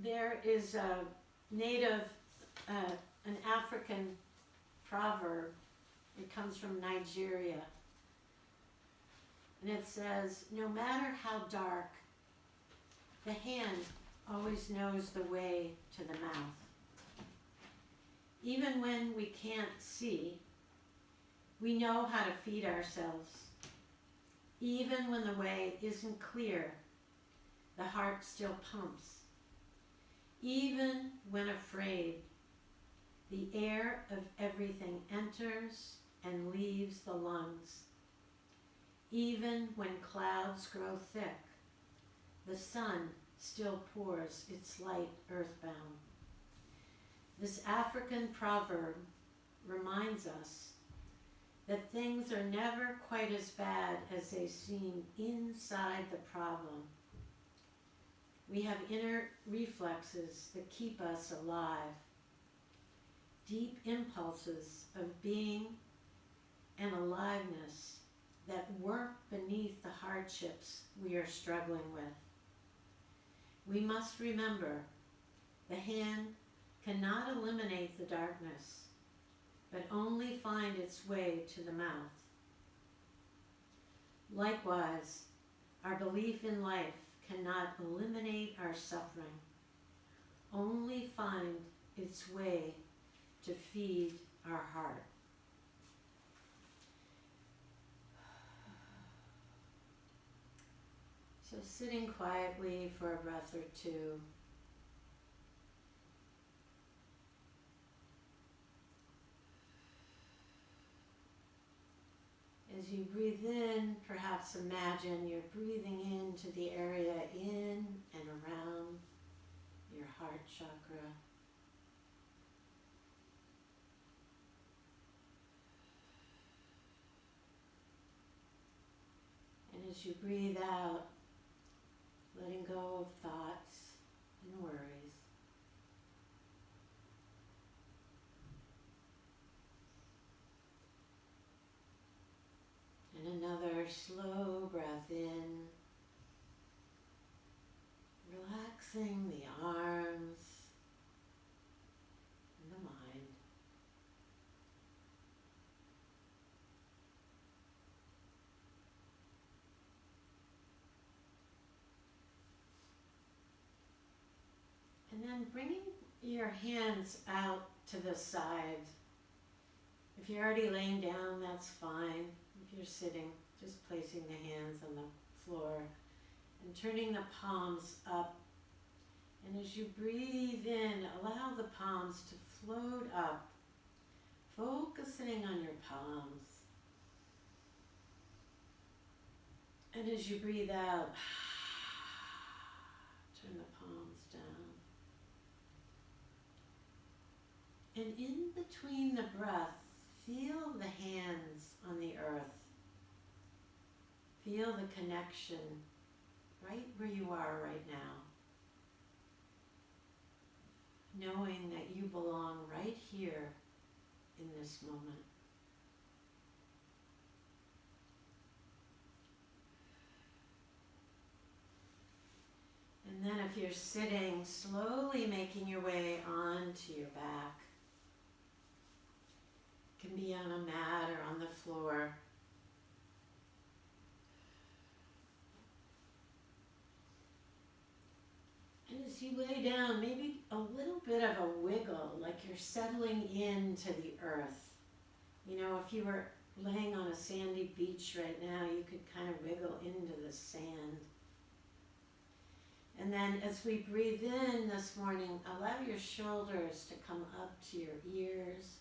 There is a native, an African proverb. It comes from Nigeria. And it says, no matter how dark, the hand always knows the way to the mouth. Even when we can't see, we know how to feed ourselves. Even when the way isn't clear, the heart still pumps. Even when afraid, the air of everything enters and leaves the lungs. Even when clouds grow thick, the sun still pours its light earthbound. This African proverb reminds us that things are never quite as bad as they seem inside the problem. We have inner reflexes that keep us alive, deep impulses of being and aliveness that work beneath the hardships we are struggling with. We must remember the hand cannot eliminate the darkness, but only find its way to the mouth. Likewise, our belief in life cannot eliminate our suffering, only find its way to feed our heart. So sitting quietly for a breath or two. As you breathe in, perhaps imagine you're breathing into the area in and around your heart chakra. And as you breathe out, letting go of thoughts and worries. And another slow breath in, relaxing the arms and the mind. And then bringing your hands out to the side. If you're already laying down, that's fine. If you're sitting, just placing the hands on the floor and turning the palms up. And as you breathe in, allow the palms to float up, focusing on your palms. And as you breathe out, turn the palms down. And in between the breath, feel the hands on the earth. Feel the connection right where you are right now. Knowing that you belong right here in this moment. And then if you're sitting, slowly making your way onto your back. It can be on a mat or on the floor. And as you lay down, maybe a little bit of a wiggle, like you're settling into the earth. You know, if you were laying on a sandy beach right now, you could kind of wiggle into the sand. And then as we breathe in this morning, allow your shoulders to come up to your ears.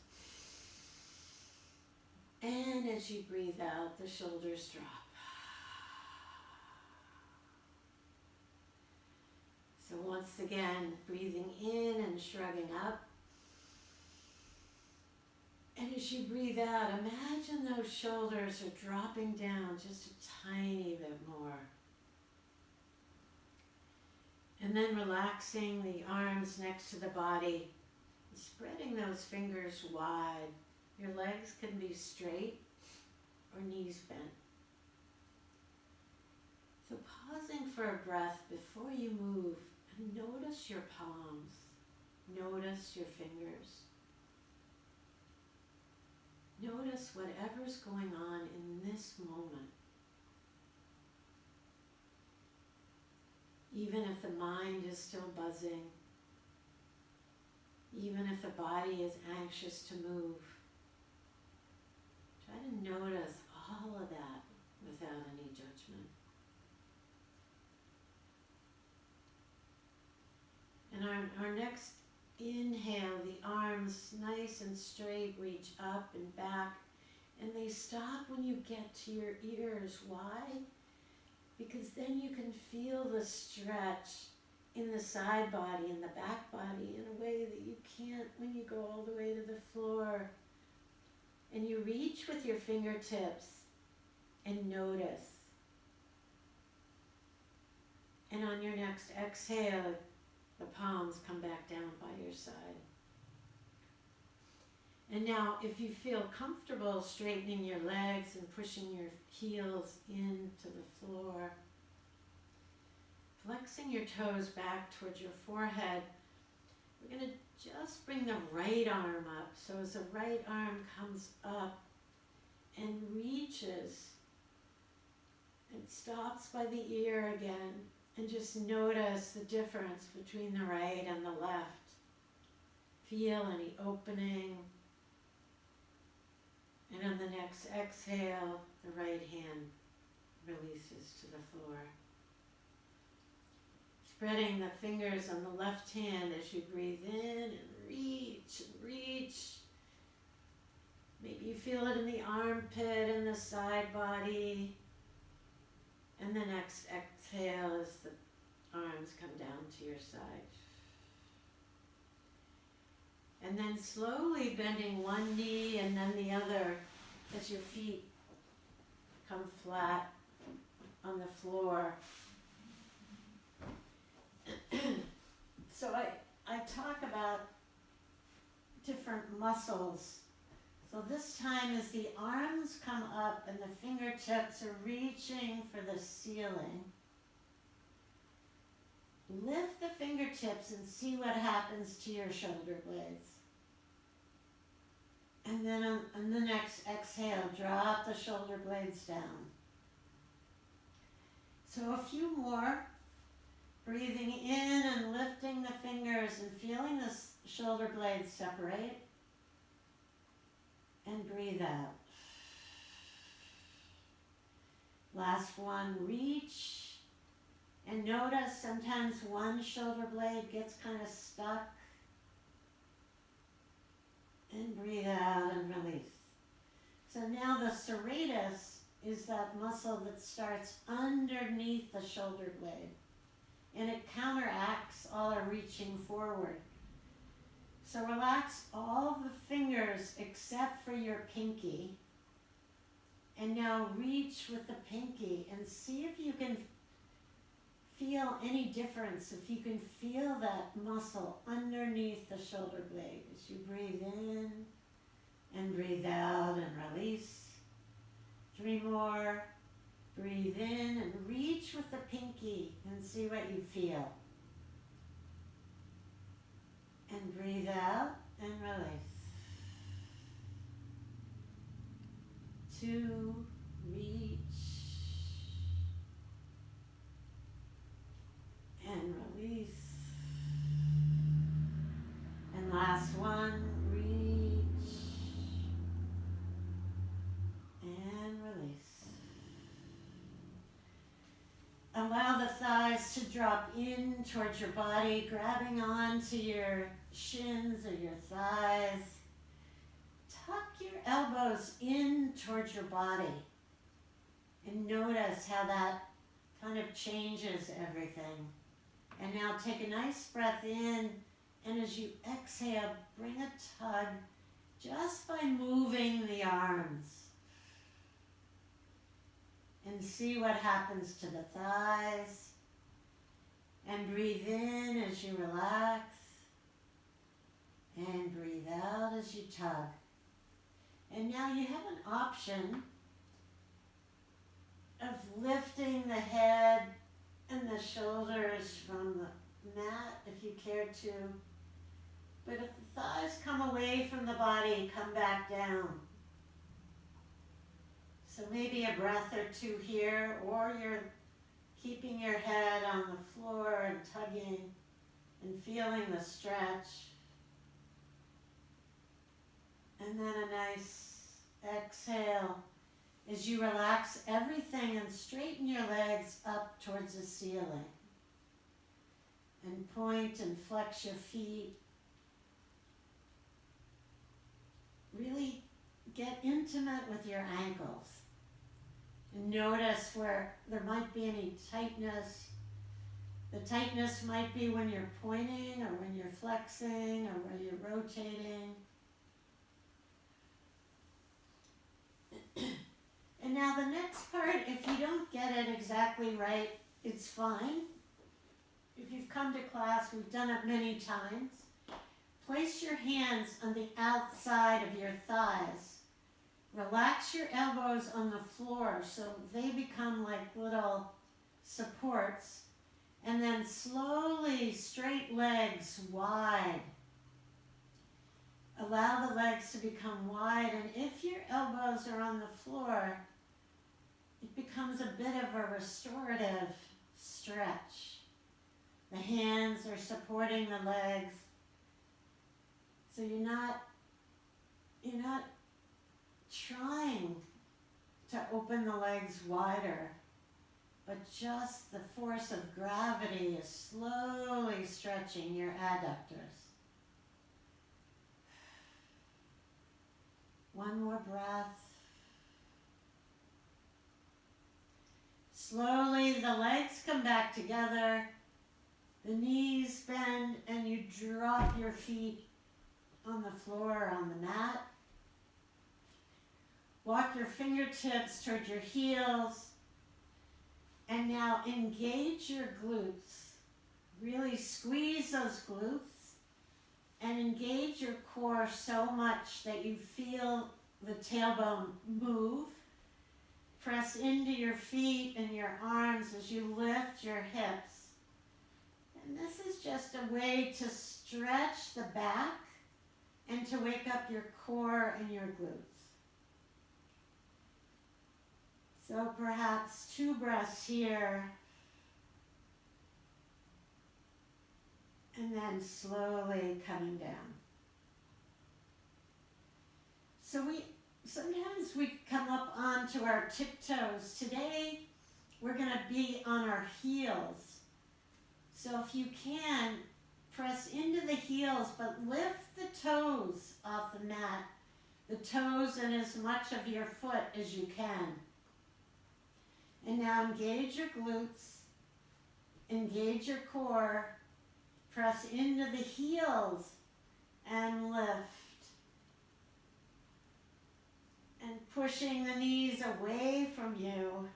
And as you breathe out, the shoulders drop. So once again, breathing in and shrugging up. And as you breathe out, imagine those shoulders are dropping down just a tiny bit more. And then relaxing the arms next to the body, spreading those fingers wide. Your legs can be straight or knees bent. So pausing for a breath before you move, and notice your palms. notice your fingers. Notice whatever's going on in this moment. Even if the mind is still buzzing, even if the body is anxious to move, try to notice all of that without any judgment. And our next inhale, the arms nice and straight, reach up and back, and they stop when you get to your ears. Why? Because then you can feel the stretch in the side body and the back body in a way that you can't when you go all the way to the floor. And you reach with your fingertips and notice. And on your next exhale, the palms come back down by your side. And now, if you feel comfortable straightening your legs and pushing your heels into the floor, flexing your toes back towards your forehead, we're going to just bring the right arm up. So as the right arm comes up and reaches and stops by the ear again, and just notice the difference between the right and the left. Feel any opening. And on the next exhale, the right hand releases to the floor. Spreading the fingers on the left hand as you breathe in and reach and reach. Maybe you feel it in the armpit and the side body. And the next exhale as the arms come down to your side. And then slowly bending one knee and then the other as your feet come flat on the floor. So I talk about different muscles. So this time as the arms come up and the fingertips are reaching for the ceiling, lift the fingertips and see what happens to your shoulder blades. And then on the next exhale, drop the shoulder blades down. So a few more. Breathing in and lifting the fingers and feeling the shoulder blades separate. And breathe out. Last one, reach. And notice sometimes one shoulder blade gets kind of stuck. And breathe out and release. So now the serratus is that muscle that starts underneath the shoulder blade. And it counteracts all our reaching forward. So relax all of the fingers except for your pinky. And now reach with the pinky and see if you can feel any difference, if you can feel that muscle underneath the shoulder blade as you breathe in and breathe out and release. 3 more. Breathe in and reach with the pinky and see what you feel. And breathe out and release. 2, reach and release. And last one, reach and release. Allow the thighs to drop in towards your body, grabbing onto your shins or your thighs. Tuck your elbows in towards your body and notice how that kind of changes everything. And now take a nice breath in, and as you exhale, bring a tug just by moving the arms. And see what happens to the thighs. And breathe in as you relax. And breathe out as you tug. And now you have an option of lifting the head and the shoulders from the mat if you care to. But if the thighs come away from the body, come back down. So maybe a breath or two here, or you're keeping your head on the floor and tugging and feeling the stretch. And then a nice exhale as you relax everything and straighten your legs up towards the ceiling. And point and flex your feet. Really get intimate with your ankles. And notice where there might be any tightness. The tightness might be when you're pointing or when you're flexing or when you're rotating. And now the next part, if you don't get it exactly right, it's fine. If you've come to class, we've done it many times. Place your hands on the outside of your thighs. Relax your elbows on the floor so they become like little supports. And then slowly straight legs wide. Allow the legs to become wide, and if your elbows are on the floor, it becomes a bit of a restorative stretch. The hands are supporting the legs. So you're not trying to open the legs wider, but just the force of gravity is slowly stretching your adductors. One more breath. Slowly the legs come back together, the knees bend, and you drop your feet on the floor or on the mat. Walk your fingertips toward your heels, and now engage your glutes. Really squeeze those glutes and engage your core so much that you feel the tailbone move. Press into your feet and your arms as you lift your hips. And this is just a way to stretch the back and to wake up your core and your glutes. So perhaps 2 breaths here, and then slowly coming down. So sometimes we come up onto our tiptoes. Today, we're going to be on our heels. So if you can, press into the heels, but lift the toes off the mat. The toes and as much of your foot as you can. And now engage your glutes, engage your core, press into the heels and lift. And pushing the knees away from you.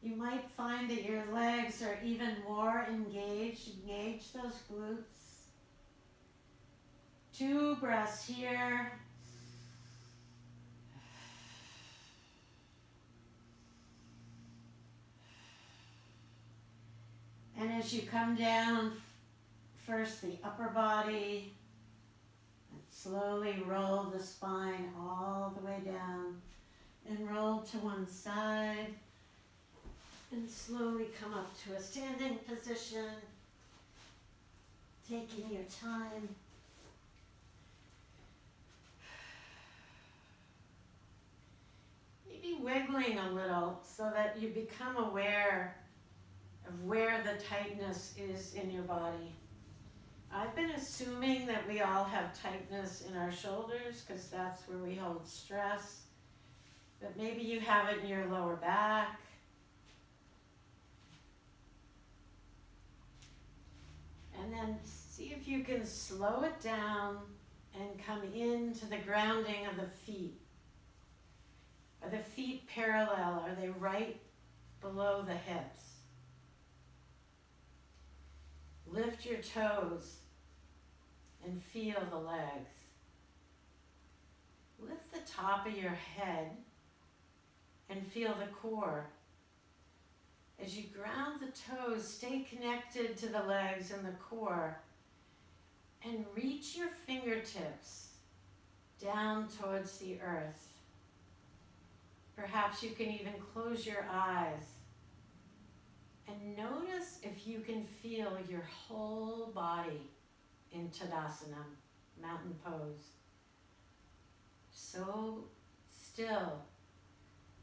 You might find that your legs are even more engaged. Engage those glutes. 2 breaths here. And as you come down, first the upper body, and slowly roll the spine all the way down, and roll to one side, and slowly come up to a standing position, taking your time. Maybe wiggling a little so that you become aware of where the tightness is in your body. I've been assuming that we all have tightness in our shoulders because that's where we hold stress. But maybe you have it in your lower back. And then see if you can slow it down and come into the grounding of the feet. Are the feet parallel? Are they right below the hips? Lift your toes and feel the legs. Lift the top of your head and feel the core. As you ground the toes, stay connected to the legs and the core And reach your fingertips down towards the earth. Perhaps you can even close your eyes and notice if you can feel your whole body in Tadasana, mountain pose. So still,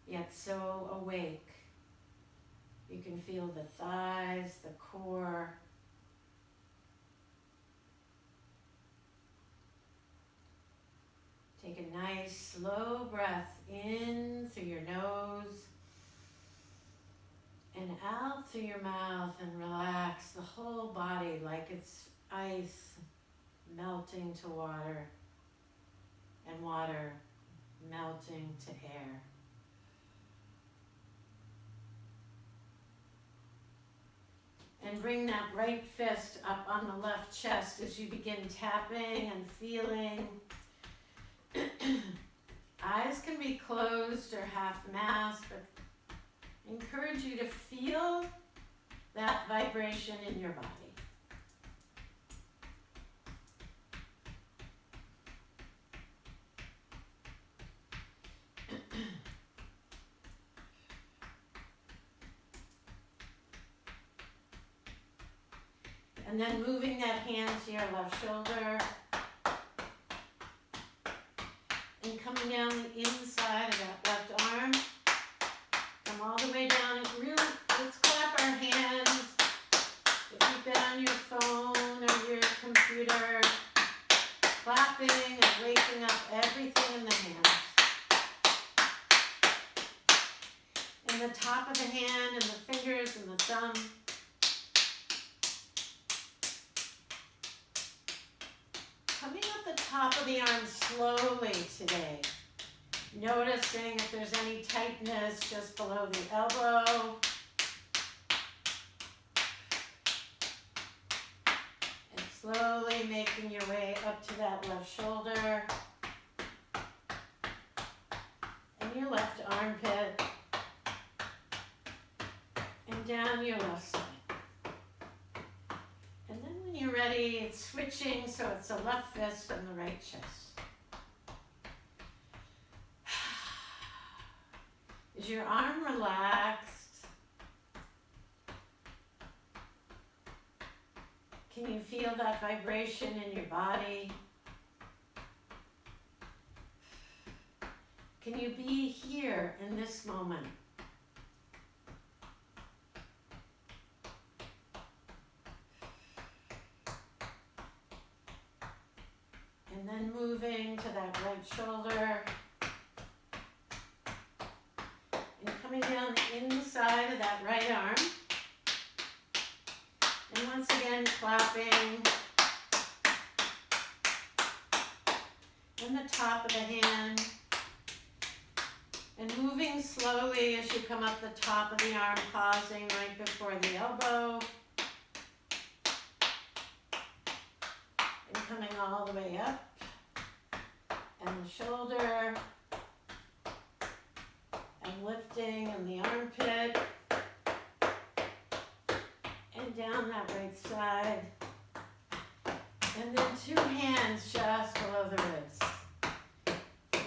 yet so awake. You can feel the thighs, the core. Take a nice slow breath in through your nose and out through your mouth, and relax the whole body like it's ice melting to water and water melting to air. And bring that right fist up on the left chest as you begin tapping and feeling. Eyes can be closed or half masked, but encourage you to feel that vibration in your body. And then moving that hand to your left shoulder and coming down the inside of that left arm. Come all the way down and really, let's clap our hands. If you've been on your phone or your computer, clapping and waking up everything in the hands. And the top of the hand and the fingers and the thumb. Coming up the top of the arm slowly today. Noticing if there's any tightness just below the elbow. And slowly making your way up to that left shoulder. And your left armpit. And down your left side. And then when you're ready, it's switching, so it's the left fist and the right chest. Is your arm relaxed? Can you feel that vibration in your body? Can you be here in this moment? And then moving to that right shoulder. And coming down the inside of that right arm. And once again, clapping. And the top of the hand. And moving slowly as you come up the top of the arm, pausing right before the elbow. And coming all the way up. And the shoulder. And lifting in the armpit. And down that right side. And then two hands just below the ribs.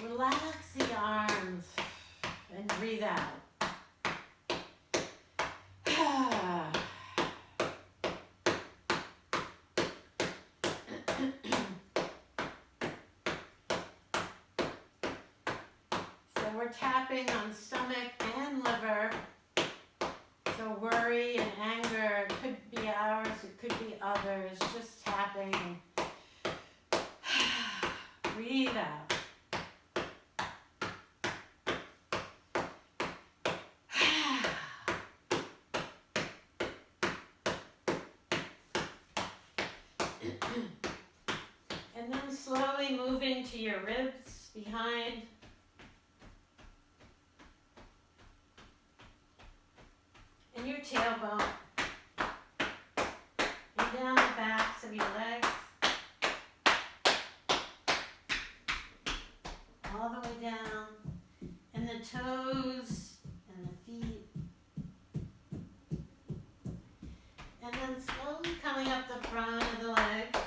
Relax the arms and breathe out. So we're tapping on stomach and liver. So worry and anger, it could be ours, it could be others, just tapping. Breathe out. And then slowly moving to your ribs behind. And your tailbone. And down the backs of your legs. All the way down. And the toes and the feet. And then slowly coming up the front of the legs.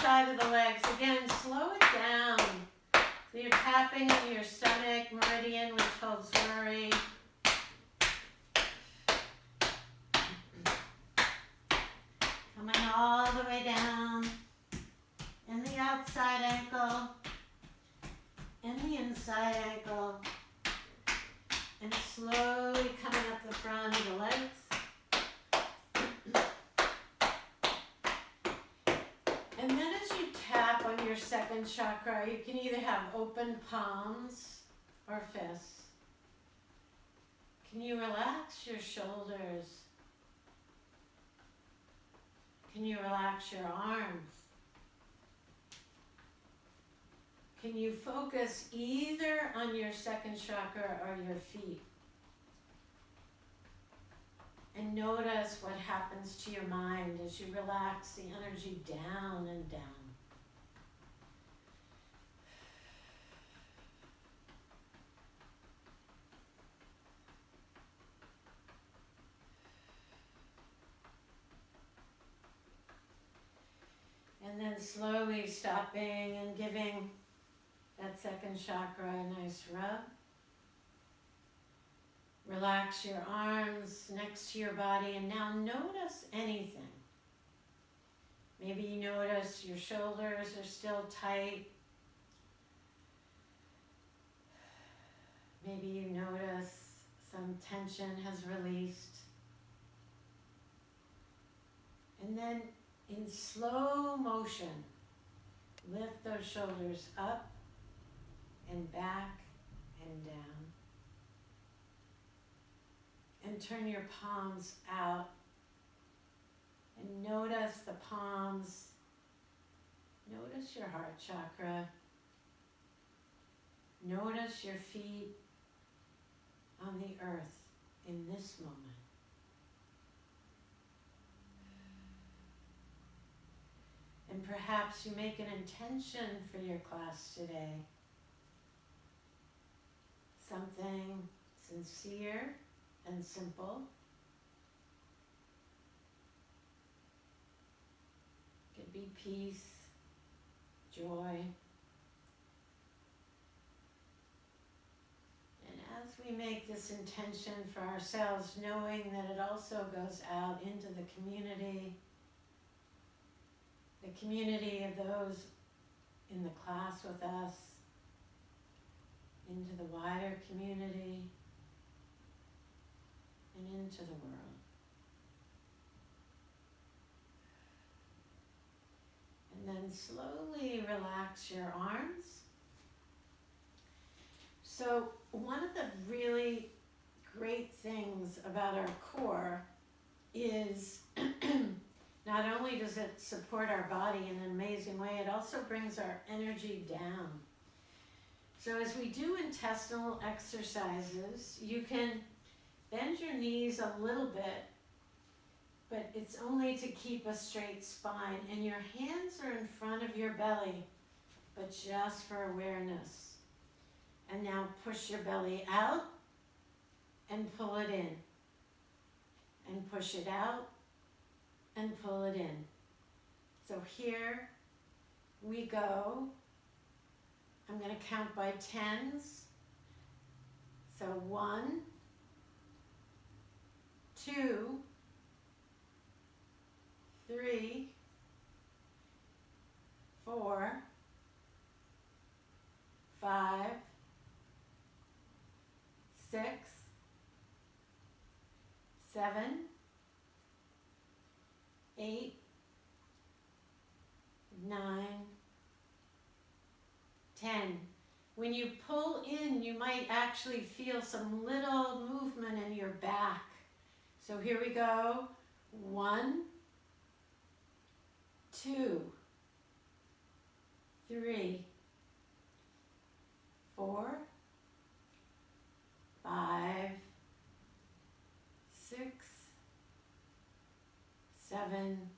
side of the legs. Again, slow it down. So you're tapping into your stomach meridian, which holds worry. Coming all the way down. And the outside ankle. And the inside ankle. And slowly coming up the front of the legs. And then as you tap on your second chakra, you can either have open palms or fists. Can you relax your shoulders? Can you relax your arms? Can you focus either on your second chakra or your feet? And notice what happens to your mind as you relax the energy down and down. And then slowly stopping and giving that second chakra a nice rub. Relax your arms next to your body and now notice anything. Maybe you notice your shoulders are still tight. Maybe you notice some tension has released. And then in slow motion, lift those shoulders up and back and down. And turn your palms out. And notice the palms. Notice your heart chakra. Notice your feet on the earth in this moment. And perhaps you make an intention for your class today. Something sincere and simple. It could be peace, joy. And as we make this intention for ourselves, knowing that it also goes out into the community of those in the class with us, into the wider community, and into the world. And then slowly relax your arms. So one of the really great things about our core is not only does it support our body in an amazing way, it also brings our energy down. So as we do intestinal exercises, you can bend your knees a little bit, but it's only to keep a straight spine. And your hands are in front of your belly, but just for awareness. And now push your belly out and pull it in. And push it out and pull it in. So here we go. I'm going to count by tens. So 1, 2, 3, 4, 5, 6, 7, 8, 9, 10. When you pull in, you might actually feel some little movement in your back. So here we go. 1, 2, 3, 4, 5, 6, 7,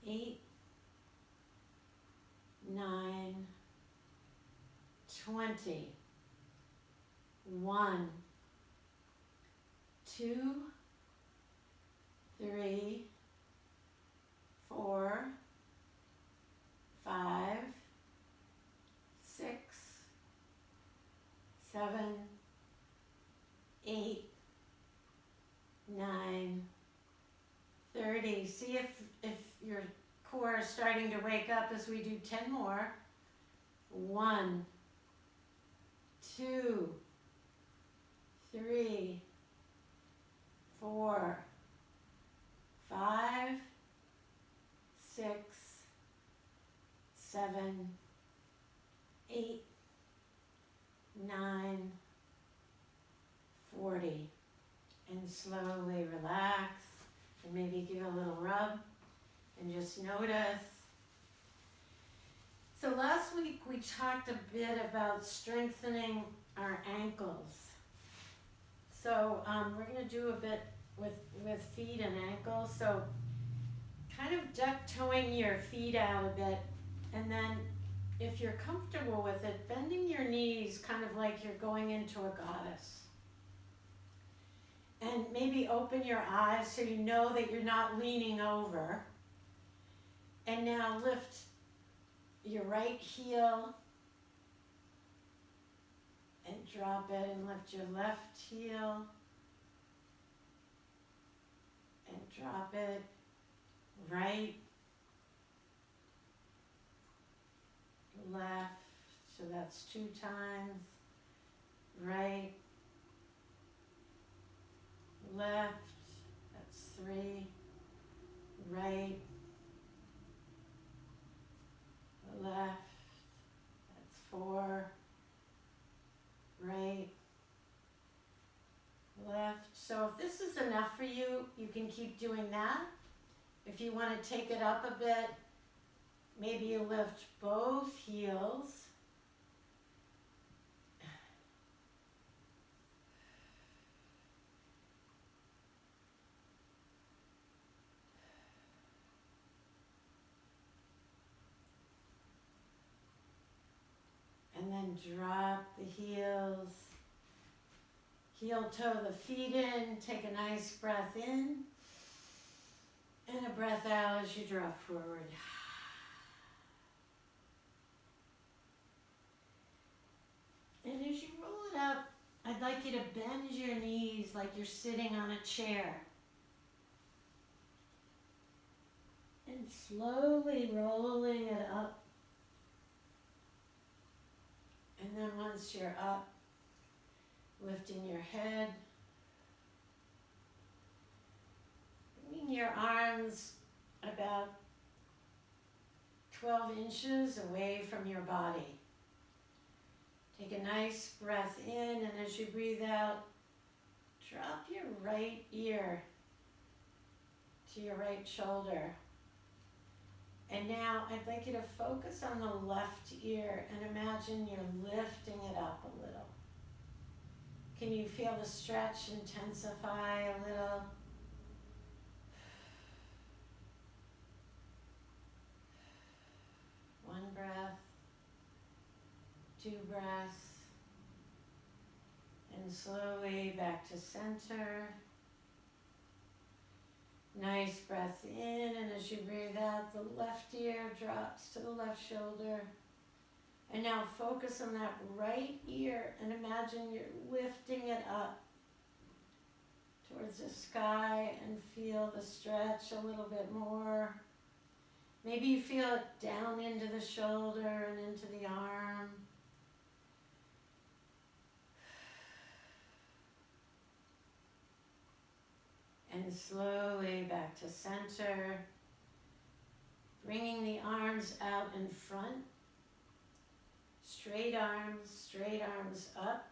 8, 9, 20. 1, 2, 3, 4, 5, 6, 7, 8, 9, 30. See if your core is starting to wake up as we do 10 more. 1, 2, 3, 4, 5, 6, 7, 8, 9, 40. And slowly relax and maybe give a little rub and just notice. So last week we talked a bit about strengthening our ankles. So we're going to do a bit with feet and ankles. So kind of duck toeing your feet out a bit, and then if you're comfortable with it, bending your knees kind of like you're going into a goddess. And maybe open your eyes so you know that you're not leaning over. And now lift your right heel and drop it, and lift your left heel and drop it. Right, left, so that's 2 times. Right, left, that's 3. Right, left, that's 4. Right, left. So if this is enough for you, you can keep doing that. If you want to take it up a bit, maybe you lift both heels. And then drop the heels. Heel toe the feet in. Take a nice breath in. And a breath out as you drop forward. And as you roll it up, I'd like you to bend your knees like you're sitting on a chair. And slowly rolling it up. And then once you're up, lifting your head. Bringing your arms about 12 inches away from your body. Take a nice breath in, and as you breathe out, drop your right ear to your right shoulder. And now I'd like you to focus on the left ear and imagine you're lifting it up a little. Can you feel the stretch intensify a little? One breath, 2 breaths, and slowly back to center. Nice breath in, and as you breathe out, the left ear drops to the left shoulder. And now focus on that right ear and imagine you're lifting it up towards the sky and feel the stretch a little bit more. Maybe you feel it down into the shoulder and into the arm. And slowly back to center, bringing the arms out in front. Straight arms up,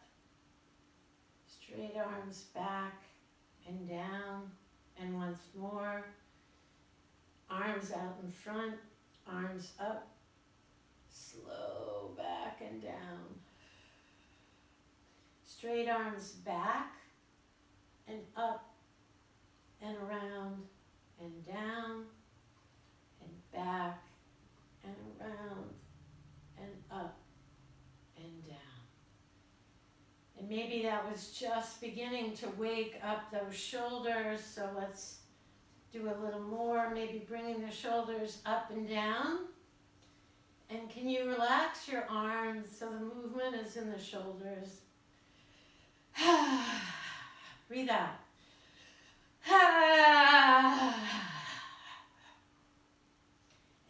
straight arms back and down, and once more. Arms out in front, arms up, slow back and down. Straight arms back and up and around and down and back and around and up and down. And maybe that was just beginning to wake up those shoulders, so let's do a little more, maybe bringing the shoulders up and down. And can you relax your arms so the movement is in the shoulders? Breathe out.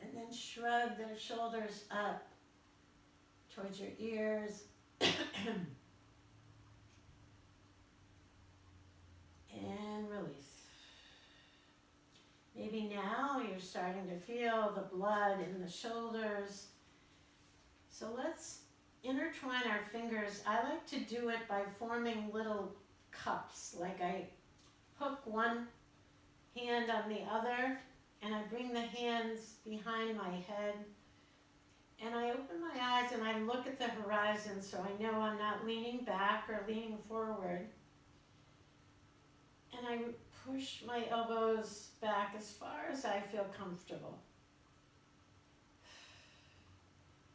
And then shrug the shoulders up towards your ears. And release. Maybe now you're starting to feel the blood in the shoulders. So let's intertwine our fingers. I like to do it by forming little cups. Like I hook one hand on the other and I bring the hands behind my head and I open my eyes and I look at the horizon so I know I'm not leaning back or leaning forward. And I push my elbows back as far as I feel comfortable.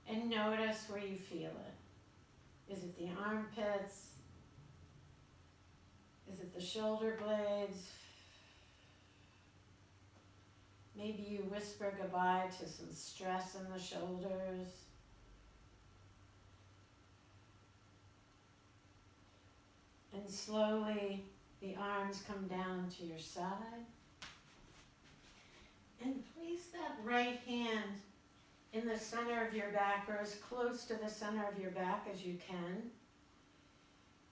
And notice where you feel it. Is it the armpits? Is it the shoulder blades? Maybe you whisper goodbye to some stress in the shoulders. And slowly the arms come down to your side. And place that right hand in the center of your back or as close to the center of your back as you can.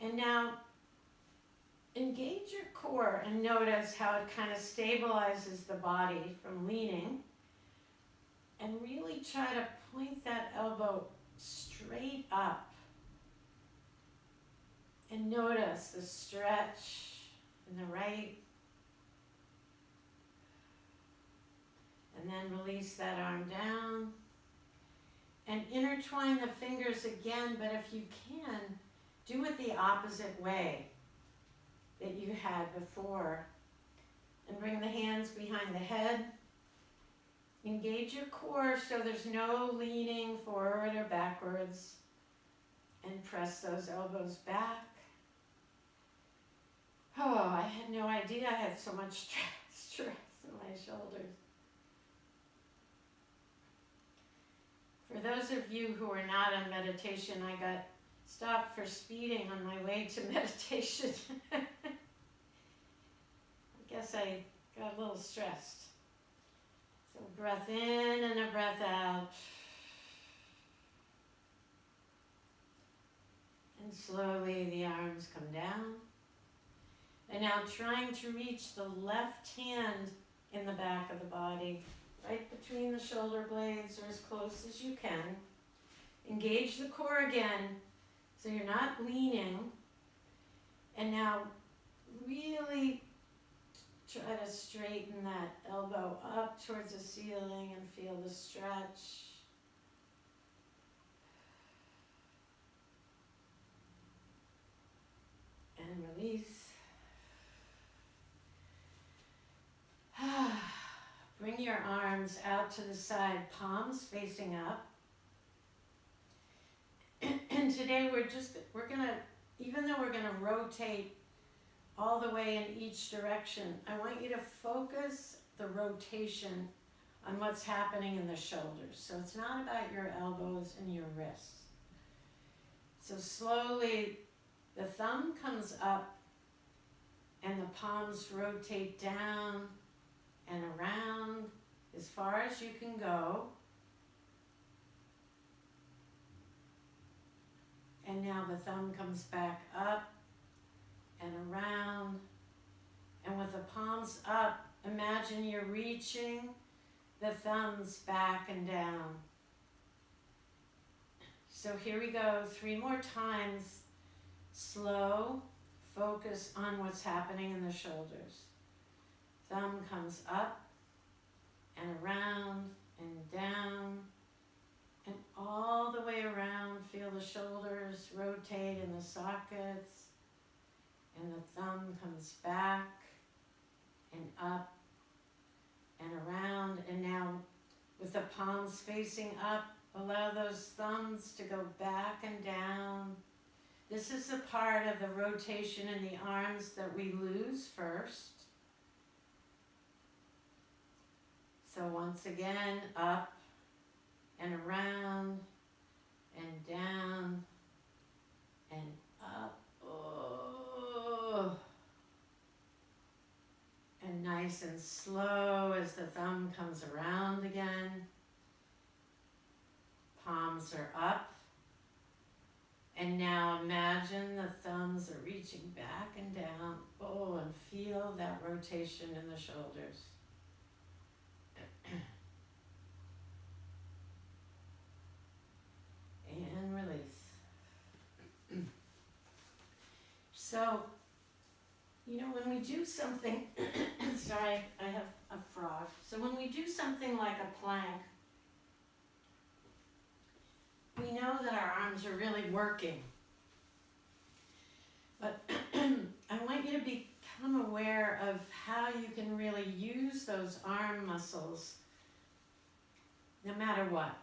And now engage your core and notice how it kind of stabilizes the body from leaning. And really try to point that elbow straight up. And notice the stretch in the right. And then release that arm down. And intertwine the fingers again, but if you can, do it the opposite way that you had before. And bring the hands behind the head. Engage your core so there's no leaning forward or backwards. And press those elbows back. Oh, I had no idea I had so much stress in my shoulders. For those of you who are not on meditation, I got stopped for speeding on my way to meditation. I guess I got a little stressed. So breath in and a breath out. And slowly the arms come down. And now trying to reach the left hand in the back of the body, right between the shoulder blades or as close as you can. Engage the core again so you're not leaning. And now really try to straighten that elbow up towards the ceiling and feel the stretch. And release. Bring your arms out to the side, palms facing up. And today we're gonna, even though we're gonna rotate all the way in each direction, I want you to focus the rotation on what's happening in the shoulders. So it's not about your elbows and your wrists. So slowly the thumb comes up and the palms rotate down and around as far as you can go. And now the thumb comes back up and around. And with the palms up, imagine you're reaching the thumbs back and down. So here we go, 3 more times. Slow, focus on what's happening in the shoulders. Thumb comes up and around and down and all the way around. Feel the shoulders rotate in the sockets and the thumb comes back and up and around. And now with the palms facing up, allow those thumbs to go back and down. This is the part of the rotation in the arms that we lose first. So once again, up and around and down and up. Oh. And nice and slow as the thumb comes around again. Palms are up. And now imagine the thumbs are reaching back and down. Oh, and feel that rotation in the shoulders. And release. So, you know, when we do something, sorry, I have a frog. So when we do something like a plank, we know that our arms are really working. But I want you to become aware of how you can really use those arm muscles no matter what.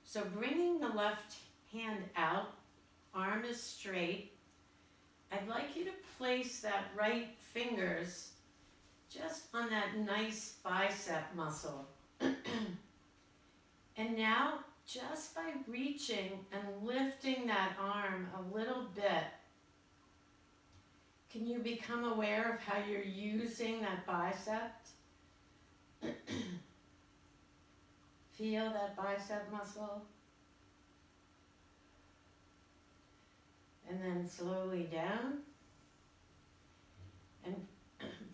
So bringing the left hand out, arm is straight. I'd like you to place that right fingers just on that nice bicep muscle. And now, just by reaching and lifting that arm a little bit, can you become aware of how you're using that bicep? Feel that bicep muscle. And then slowly down. And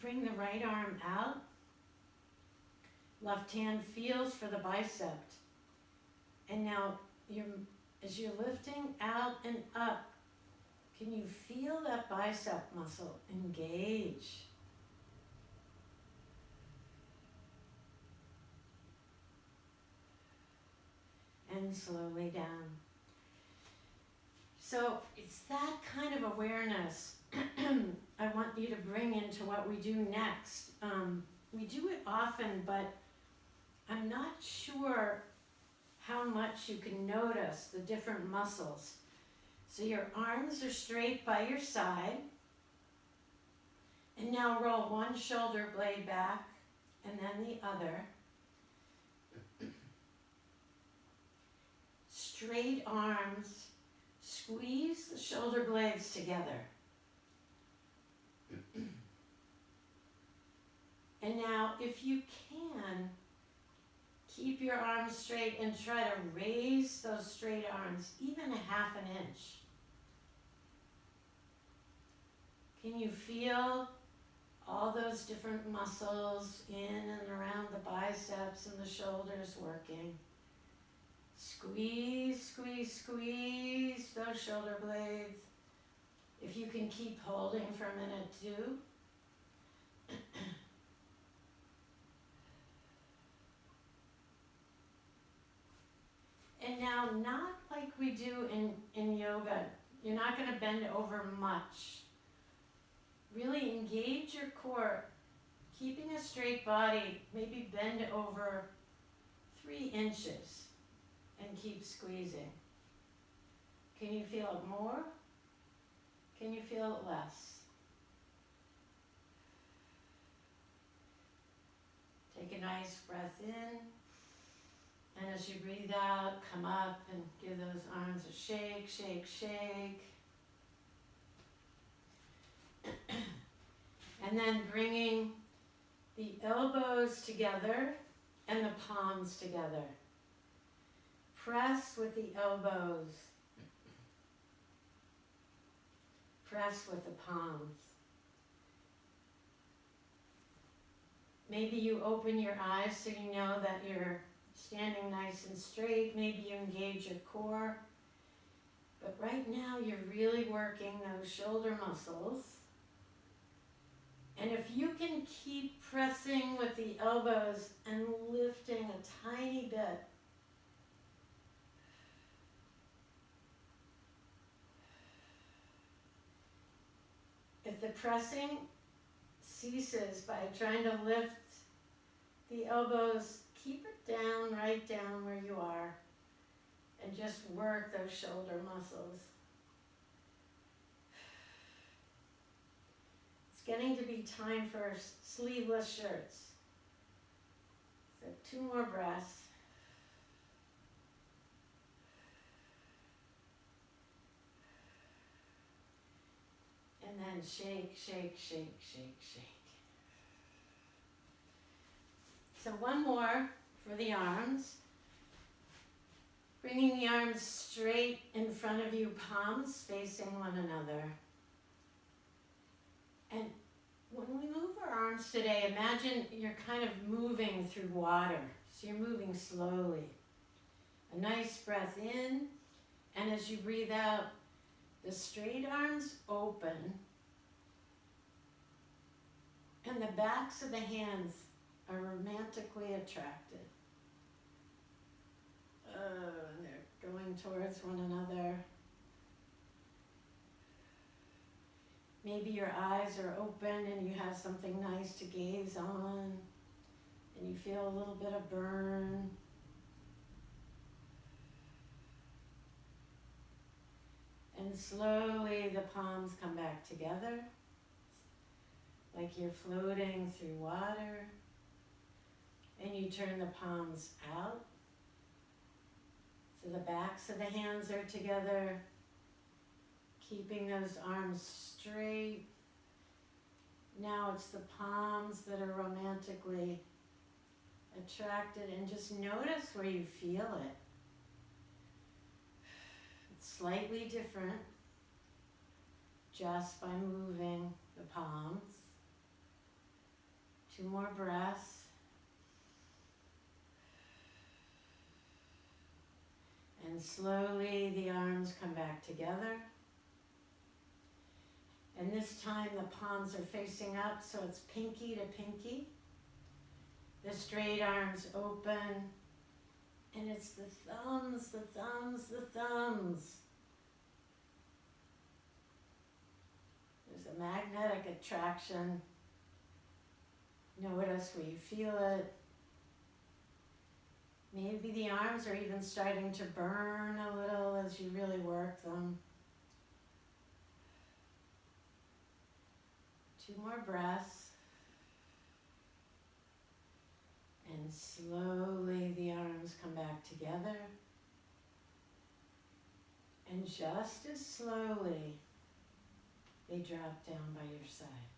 bring the right arm out. Left hand feels for the bicep. And now, as you're lifting out and up, can you feel that bicep muscle engage? And slowly down. So it's that kind of awareness I want you to bring into what we do next. We do it often, but I'm not sure how much you can notice the different muscles. So your arms are straight by your side. And now roll one shoulder blade back and then the other. Straight arms. Squeeze the shoulder blades together. And now, if you can, keep your arms straight and try to raise those straight arms even a half an inch. Can you feel all those different muscles in and around the biceps and the shoulders working? Squeeze, squeeze, squeeze those shoulder blades. If you can keep holding for a minute too. And now, not like we do in yoga, you're not going to bend over much. Really engage your core, keeping a straight body, maybe bend over 3 inches and keep squeezing. Can you feel it more? Can you feel it less? Take a nice breath in. And as you breathe out, come up and give those arms a shake, shake, shake. And then bringing the elbows together and the palms together. Press with the elbows. Press with the palms. Maybe you open your eyes so you know that you're standing nice and straight. Maybe you engage your core. But right now you're really working those shoulder muscles. And if you can keep pressing with the elbows and lifting a tiny bit, if the pressing ceases by trying to lift the elbows, keep it down, right down where you are, and just work those shoulder muscles. It's getting to be time for sleeveless shirts. So 2 more breaths. And shake, shake, shake, shake, shake. So one more for the arms. Bringing the arms straight in front of you, palms facing one another. And when we move our arms today, imagine you're kind of moving through water. So you're moving slowly. A nice breath in, and as you breathe out, the straight arms open, and the backs of the hands are romantically attracted. And they're going towards one another. Maybe your eyes are open and you have something nice to gaze on, and you feel a little bit of burn. And slowly the palms come back together, like you're floating through water. And you turn the palms out. So the backs of the hands are together, keeping those arms straight. Now it's the palms that are romantically attracted, and just notice where you feel it. It's slightly different just by moving the palms. 2 more breaths. And slowly the arms come back together. And this time the palms are facing up, so it's pinky to pinky. The straight arms open. And it's the thumbs, the thumbs, the thumbs. There's a magnetic attraction. Notice where you feel it. Maybe the arms are even starting to burn a little as you really work them. 2 more breaths. And slowly the arms come back together. And just as slowly, they drop down by your side.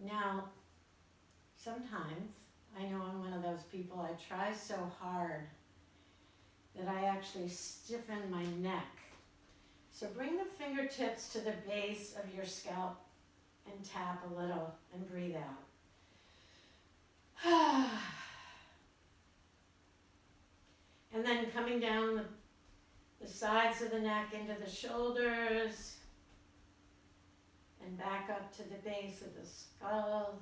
Now, sometimes, I know I'm one of those people, I try so hard that I actually stiffen my neck. So bring the fingertips to the base of your scalp and tap a little and breathe out. And then coming down the sides of the neck into the shoulders and back up to the base of the skull.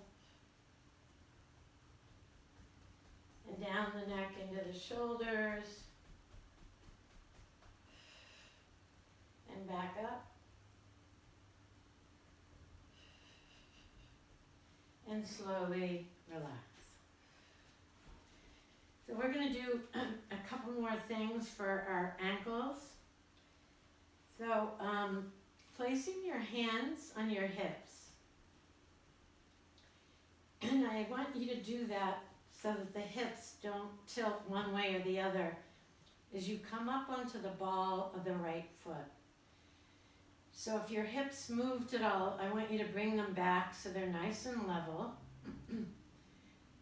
And down the neck into the shoulders. And back up. And slowly relax. So we're going to do a couple more things for our ankles. So placing your hands on your hips. And I want you to do that so that the hips don't tilt one way or the other as you come up onto the ball of the right foot. So if your hips moved at all, I want you to bring them back so they're nice and level.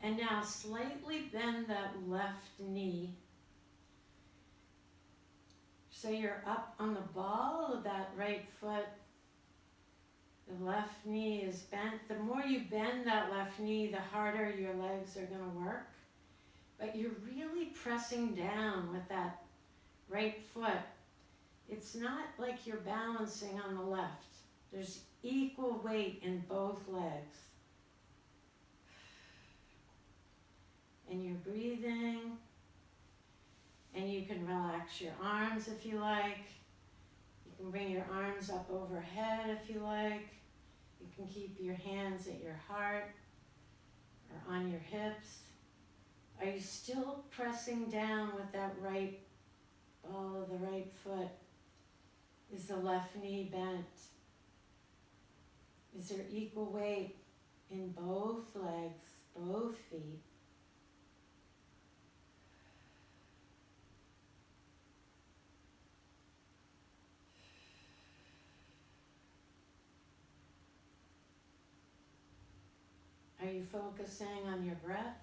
And now slightly bend that left knee so you're up on the ball of that right foot. The left knee is bent. The more you bend that left knee, the harder your legs are going to work. But you're really pressing down with that right foot. It's not like you're balancing on the left. There's equal weight in both legs. And you're breathing. And you can relax your arms if you like. You can bring your arms up overhead if you like. You can keep your hands at your heart or on your hips. Are you still pressing down with that right ball of the right foot? Is the left knee bent? Is there equal weight in both legs, both feet? you focusing on your breath?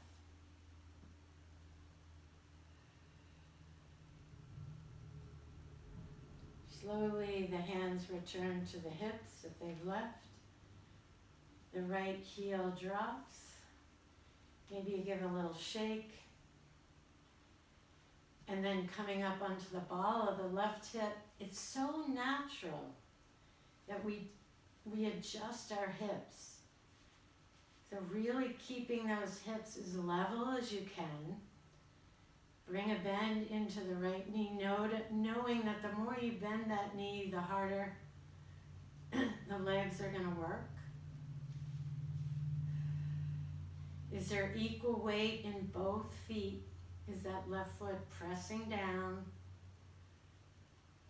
Slowly the hands return to the hips if they've left. The right heel drops. Maybe you give a little shake. And then coming up onto the ball of the left hip. It's so natural that we adjust our hips. So really keeping those hips as level as you can. Bring a bend into the right knee, knowing that the more you bend that knee, the harder the legs are going to work. Is there equal weight in both feet? Is that left foot pressing down?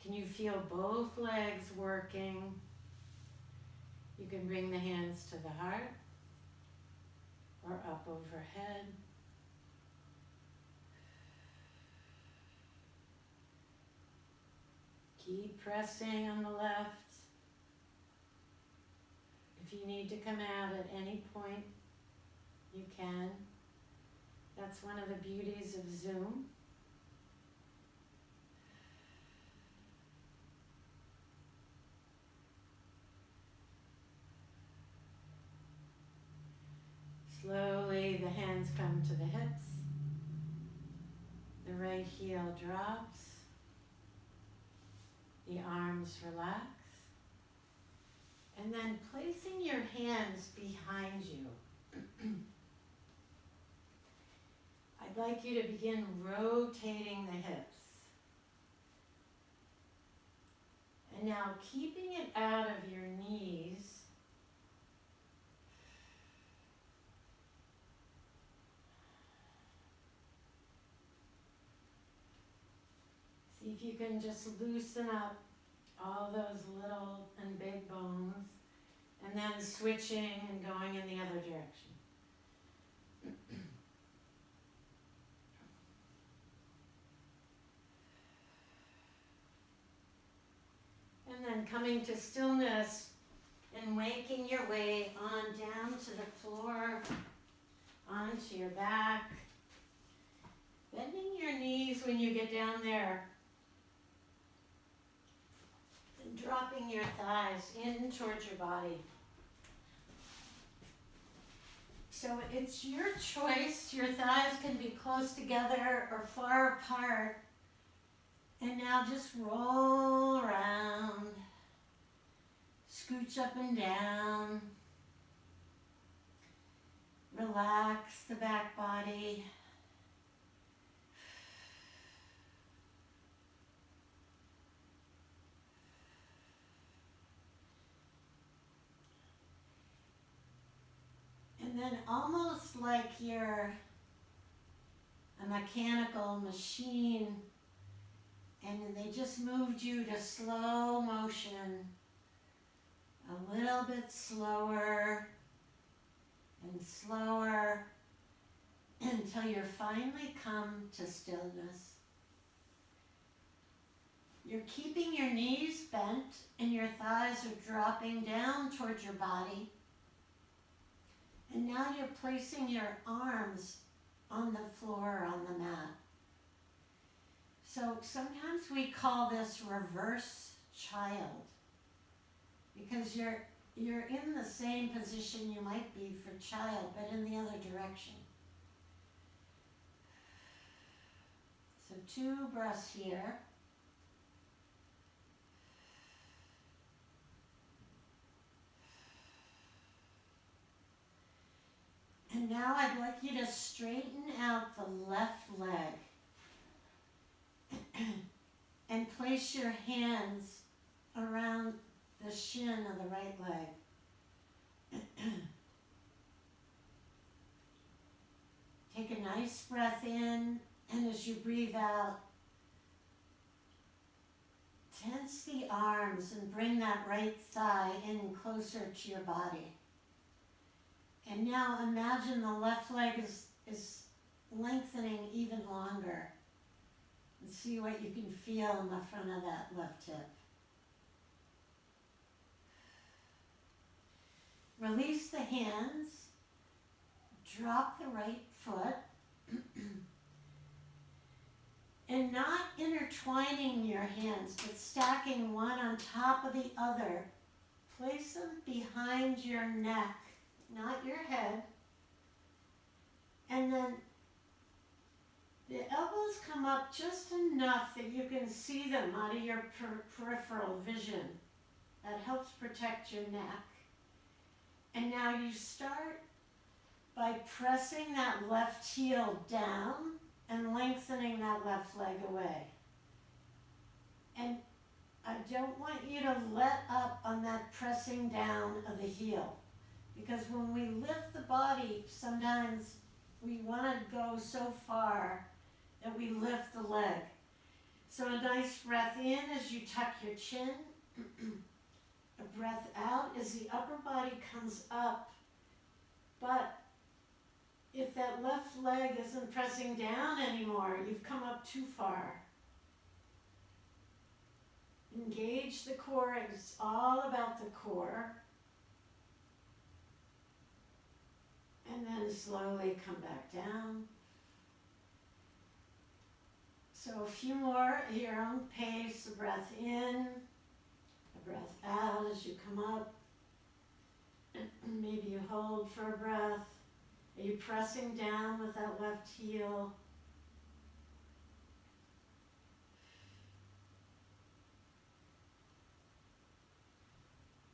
Can you feel both legs working? You can bring the hands to the heart or up overhead. Keep pressing on the left. If you need to come out at any point, you can. That's one of the beauties of Zoom. Slowly the hands come to the hips. The right heel drops. The arms relax. And then placing your hands behind you. I'd like you to begin rotating the hips. And now keeping it out of your knees. See if you can just loosen up all those little and big bones, and then switching and going in the other direction. And then coming to stillness and waking your way on down to the floor, onto your back. Bending your knees when you get down there. And dropping your thighs in towards your body. So it's your choice. Your thighs can be close together or far apart. And now just roll around. Scooch up and down. Relax the back body. And then almost like you're a mechanical machine and they just moved you to slow motion, a little bit slower and slower until you're finally come to stillness. You're keeping your knees bent and your thighs are dropping down towards your body. And now you're placing your arms on the floor, on the mat. So sometimes we call this reverse child because you're in the same position you might be for child, but in the other direction. So 2 breaths here. And now I'd like you to straighten out the left leg and place your hands around the shin of the right leg. Take a nice breath in, and as you breathe out, tense the arms and bring that right thigh in closer to your body. And now imagine the left leg is lengthening even longer. And see what you can feel in the front of that left hip. Release the hands drop the right foot and not intertwining your hands, but stacking one on top of the other. Place them behind your neck, not your head. And then the elbows come up just enough that you can see them out of your peripheral vision. That helps protect your neck. And now you start by pressing that left heel down and lengthening that left leg away. And I don't want you to let up on that pressing down of the heel, because when we lift the body, sometimes we want to go so far that we lift the leg. So a nice breath in as you tuck your chin. A breath out as the upper body comes up. But if that left leg isn't pressing down anymore, you've come up too far. Engage the core. It's all about the core. And then slowly come back down. So a few more at your own pace. A breath in, a breath out as you come up. Maybe you hold for a breath. Are you pressing down with that left heel?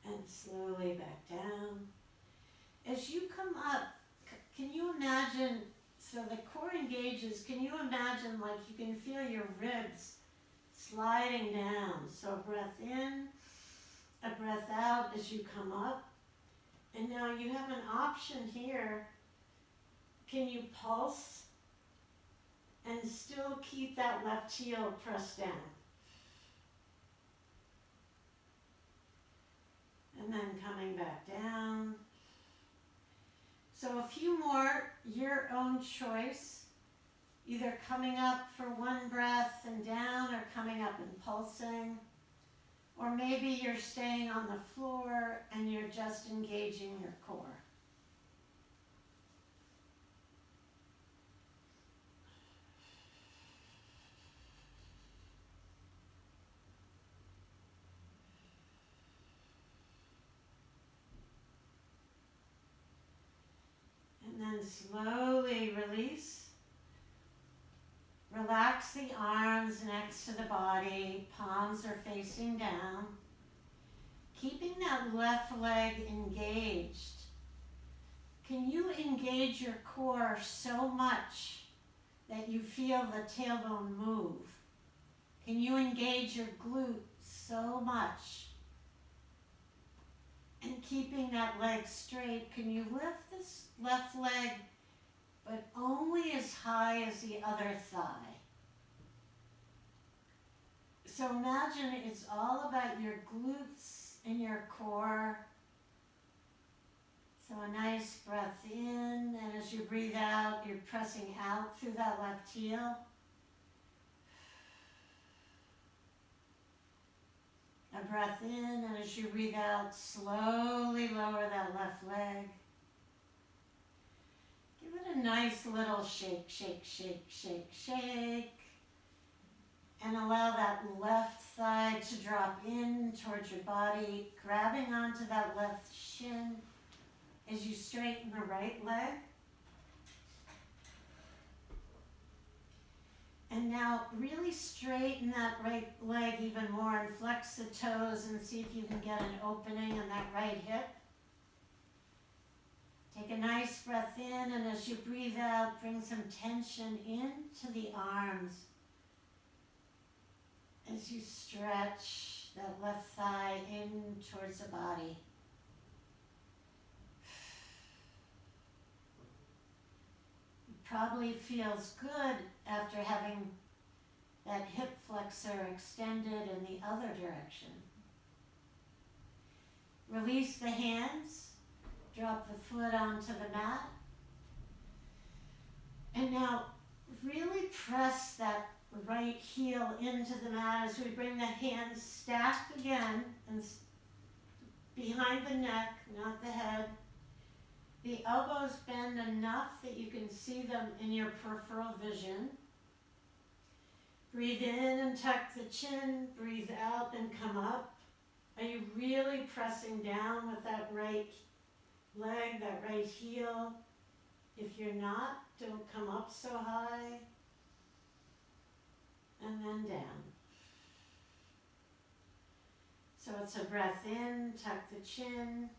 And slowly back down. As you come up, can you imagine, so the core engages, can you imagine like you can feel your ribs sliding down? So a breath in, a breath out as you come up. And now you have an option here. Can you pulse and still keep that left heel pressed down? And then coming back down. So a few more, your own choice. Either coming up for one breath and down, or coming up and pulsing. Or maybe you're staying on the floor and you're just engaging your core. And then slowly release. Relax the arms next to the body, palms are facing down. Keeping that left leg engaged. Can you engage your core so much that you feel the tailbone move? Can you engage your glutes so much? And keeping that leg straight, can you lift this left leg but only as high as the other thigh? So imagine it's all about your glutes and your core. So a nice breath in, and as you breathe out, you're pressing out through that left heel. A breath in, and as you breathe out, slowly lower that left leg. Give it a nice little shake, shake, shake, shake, shake. And allow that left thigh to drop in towards your body, grabbing onto that left shin as you straighten the right leg. And now really straighten that right leg even more and flex the toes and see if you can get an opening in that right hip. Take a nice breath in, and as you breathe out, bring some tension into the arms as you stretch that left thigh in towards the body. It probably feels good after having that hip flexor extended in the other direction. Release the hands, drop the foot onto the mat, and now really press that right heel into the mat as we bring the hands stacked again and behind the neck, not the head. The elbows bend enough that you can see them in your peripheral vision. Breathe in and tuck the chin. Breathe out and come up. Are you really pressing down with that right leg, that right heel? If you're not, don't come up so high. And then down. So it's a breath in, tuck the chin.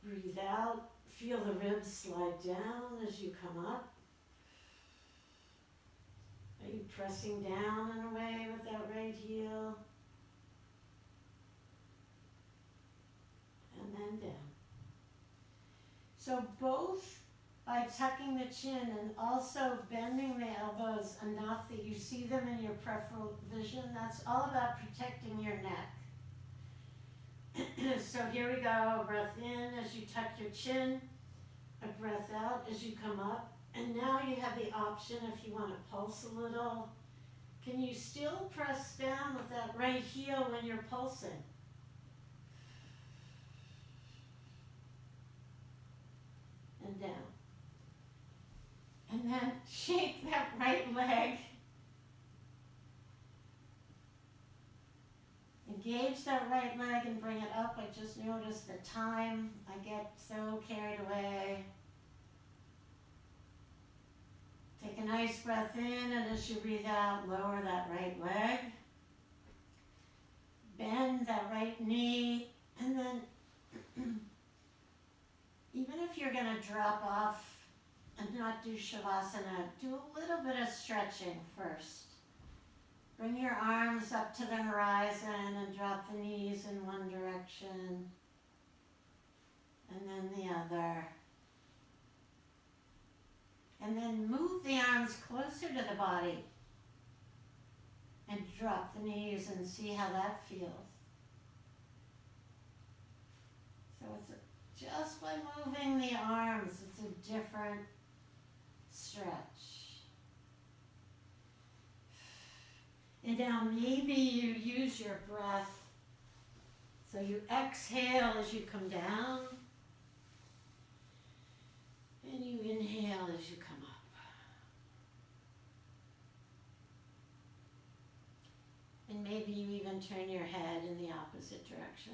Breathe out. Feel the ribs slide down as you come up. Are you pressing down and away with that right heel? And then down. So both by tucking the chin and also bending the elbows enough that you see them in your peripheral vision, that's all about protecting your neck. So here we go, a breath in as you tuck your chin, a breath out as you come up. And now you have the option if you want to pulse a little. Can you still press down with that right heel when you're pulsing? And down. And then shake that right leg. Engage that right leg and bring it up. I just noticed the time. I get so carried away. Take a nice breath in, and as you breathe out, lower that right leg. Bend that right knee, and then even if you're going to drop off and not do Shavasana, do a little bit of stretching first. Bring your arms up to the horizon and drop the knees in one direction, and then the other. And then move the arms closer to the body and drop the knees and see how that feels. So it's just by moving the arms, it's a different stretch. And now maybe you use your breath. So you exhale as you come down. And you inhale as you come up. And maybe you even turn your head in the opposite direction.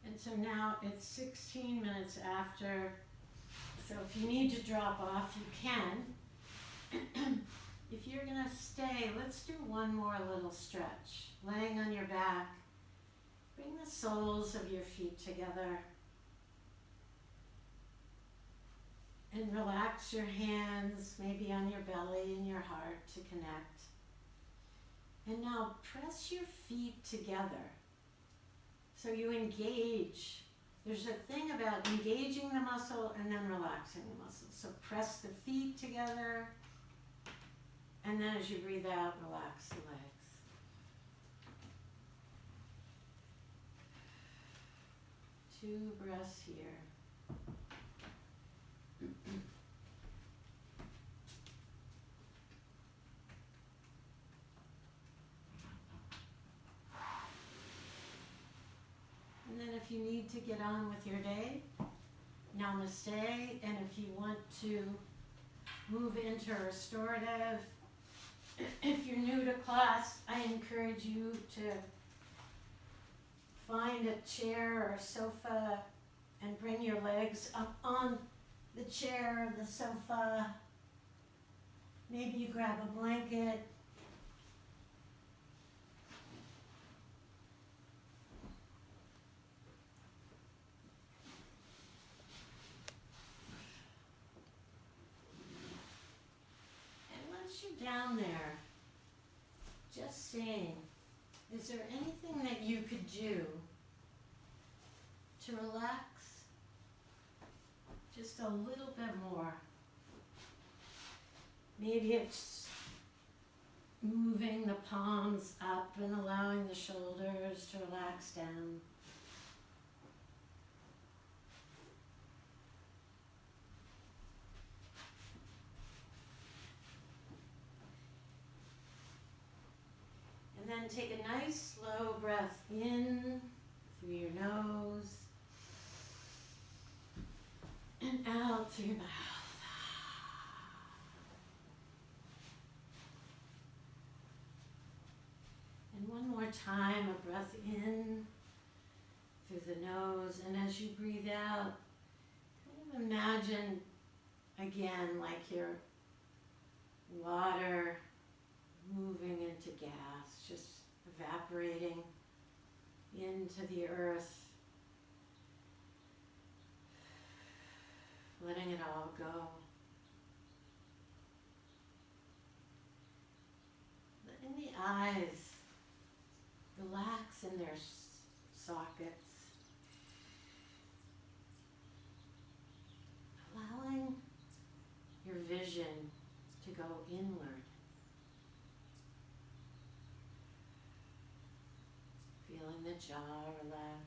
And so now it's 16 minutes after. So if you need to drop off, you can. If you're going to stay, let's do one more little stretch. Laying on your back, bring the soles of your feet together. And relax your hands, maybe on your belly and your heart to connect. And now press your feet together. So you engage. There's a thing about engaging the muscle and then relaxing the muscle. So press the feet together. And then as you breathe out, relax the legs. Two breaths here. And then if you need to get on with your day, namaste. And if you want to move into restorative, if you're new to class, I encourage you to find a chair or a sofa and bring your legs up on the chair or the sofa. Maybe you grab a blanket. Down there, just saying, is there anything that you could do to relax just a little bit more? Maybe it's moving the palms up and allowing the shoulders to relax down. then take a nice slow breath in through your nose and out through your mouth. And one more time, a breath in through the nose, and as you breathe out, kind of imagine again like your water moving into gas, just evaporating into the earth, letting it all go. Letting the eyes relax in their sockets, allowing your vision to go inward, feeling the jaw relax,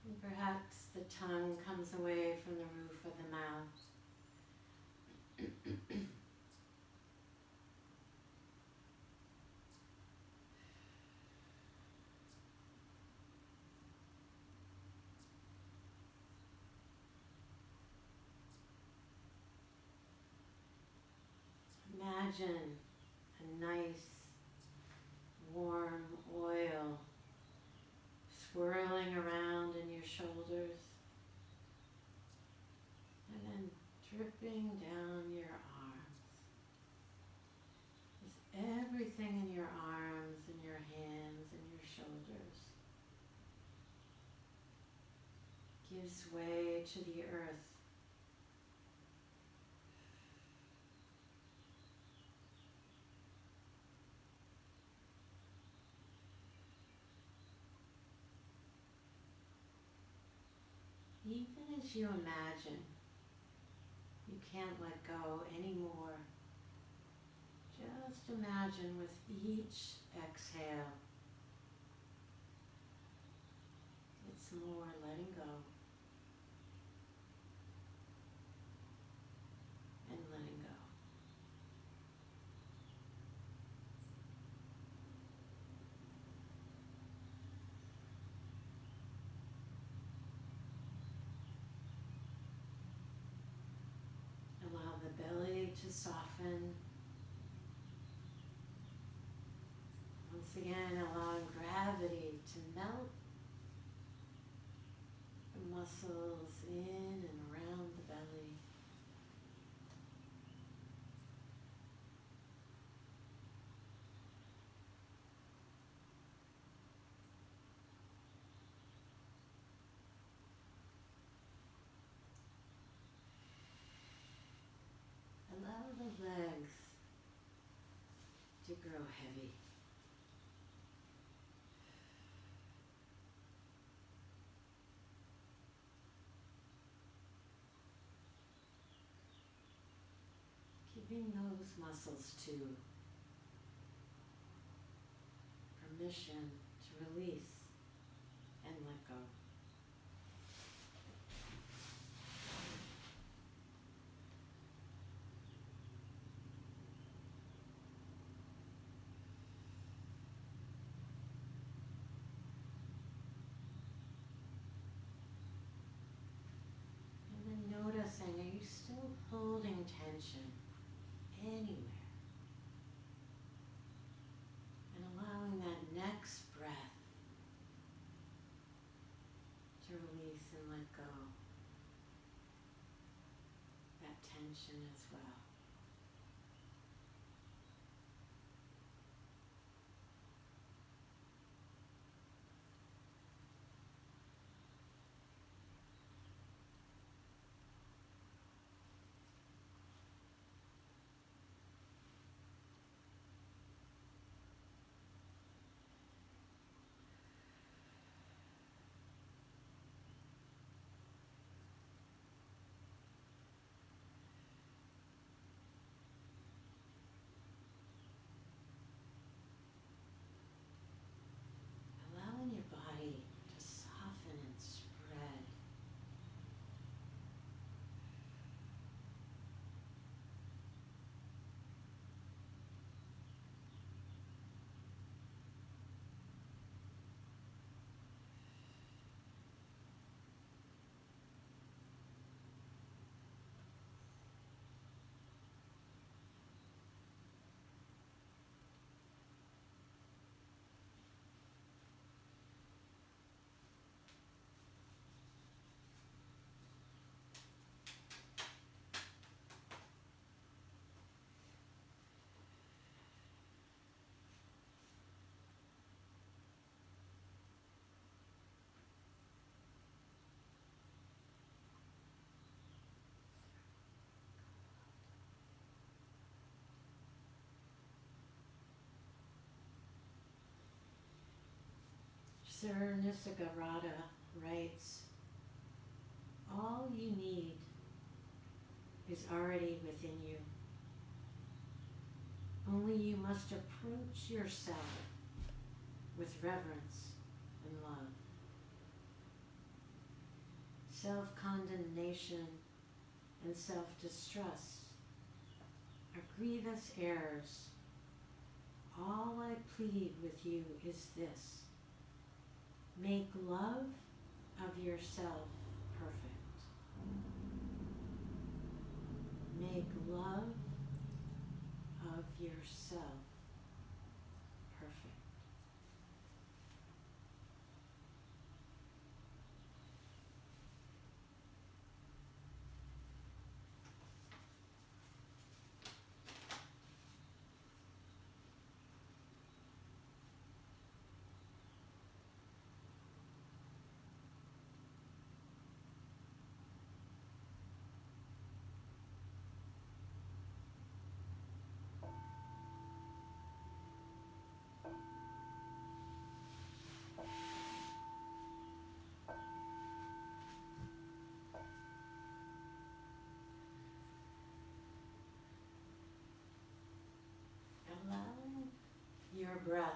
and perhaps the tongue comes away from the roof of the mouth. Imagine a nice, warm oil swirling around in your shoulders and then dripping down your arms. As everything in your arms and your hands and your shoulders gives way to the earth. Even as you imagine you can't let go anymore, just imagine with each exhale, it's more letting go and letting go. Allow the belly to soften. Once again, allowing gravity to melt the muscles in and around the belly. Allow the legs to grow heavy. Giving those muscles too permission to release and let go. And then noticing, are you still holding tension anywhere? And allowing that next breath to release and let go that tension as well. Sir Nisargadatta writes, all you need is already within you. Only you must approach yourself with reverence and love. Self-condemnation and self-distrust are grievous errors. All I plead with you is this: make love of yourself perfect. Make love of yourself perfect. Allowing your breath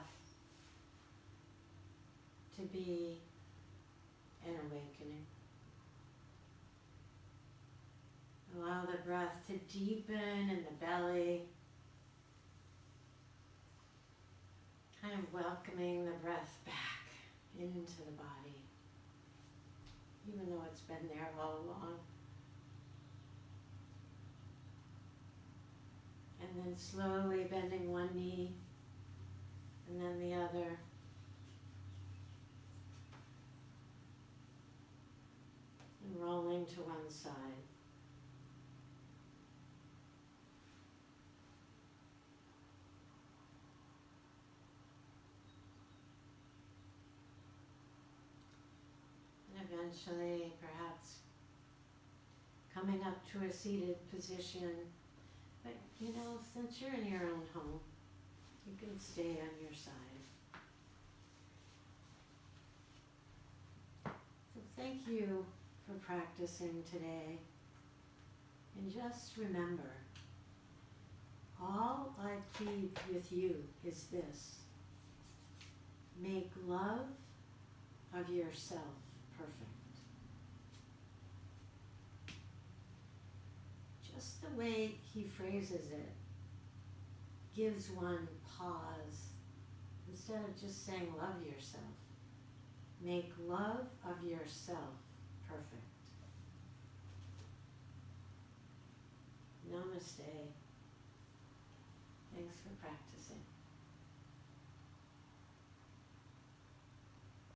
to be an awakening. Allow the breath to deepen in the belly, kind of welcoming the breath back into the body, even though it's been there all along. And then slowly bending one knee and then the other. And rolling to one side. And eventually, perhaps coming up to a seated position. But, since you're in your own home, you can stay on your side. So thank you for practicing today. And just remember, all I plead with you is this: make love of yourself perfect. Just the way he phrases it gives one pause. Instead of just saying love yourself, make love of yourself perfect. Namaste.